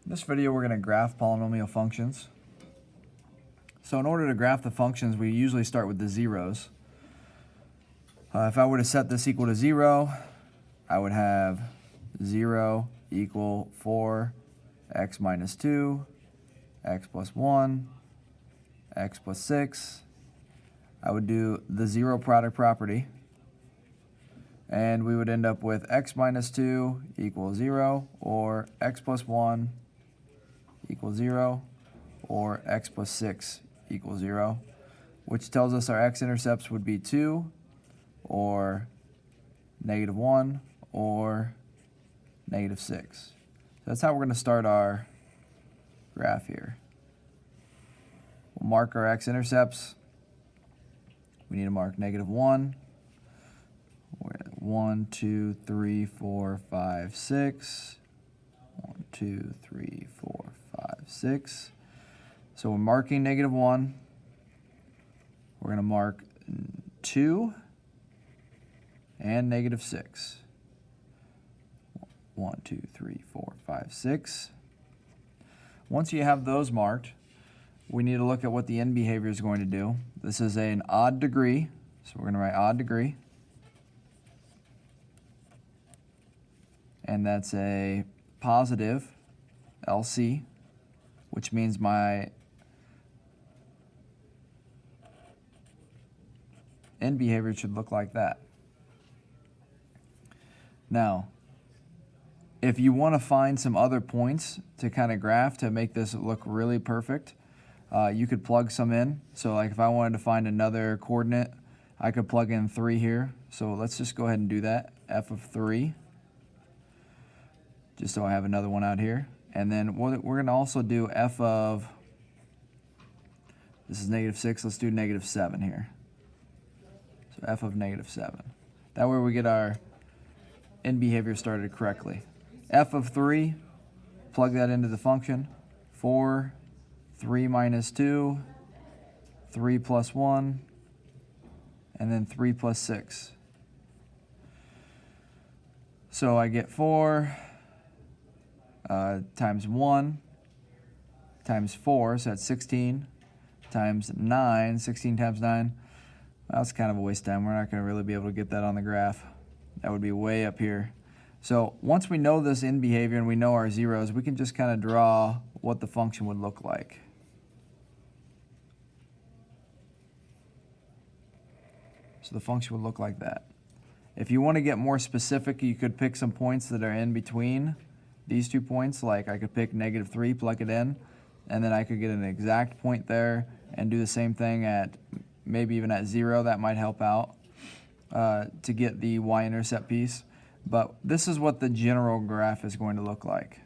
In this video, we're going to graph polynomial functions. So in order to graph the functions, we usually start with the zeros. If I were to set this equal to 0, I would have 0 equal 4x minus 2, x plus 1, x plus 6. I would do the zero product property, and we would end up with x minus 2 equals 0, or x plus 1 equals 0, or x plus 6 equals 0, which tells us our x-intercepts would be 2, or -1, or -6. So that's how we're going to start our graph here. We'll mark our x-intercepts. We need to mark -1. 1, 2, 3, 4, 5, 6. 1, 2, 3, 4, 5, 6. So we're marking -1. We're going to mark 2 and -6. 1, 2, 3, 4, 5, 6. Once you have those marked, we need to look at what the end behavior is going to do. This is an odd degree, so we're going to write odd degree. And that's a positive LC, which means my end behavior should look like that. Now, if you want to find some other points to kind of graph to make this look really perfect, you could plug some in. So like if I wanted to find another coordinate, I could plug in 3 here. So let's just go ahead and do that, f of 3, just so I have another one out here. And then we're going to also do f of, this is -6, let's do -7 here. So f of -7. That way we get our end behavior started correctly. F of 3, plug that into the function. 4, 3 minus 2, 3 plus 1, and then 3 plus 6. So I get 4 times 1 times 4, so that's 16, times 9, 16 times 9. That's kind of a waste of time. We're not going to really be able to get that on the graph. That would be way up here. So once we know this end behavior and we know our zeros, we can just kind of draw what the function would look like. So the function would look like that. If you want to get more specific, you could pick some points that are in between these 2 points. Like I could pick -3, plug it in, and then I could get an exact point there and do the same thing at maybe even at 0. That might help out to get the y-intercept piece. But this is what the general graph is going to look like.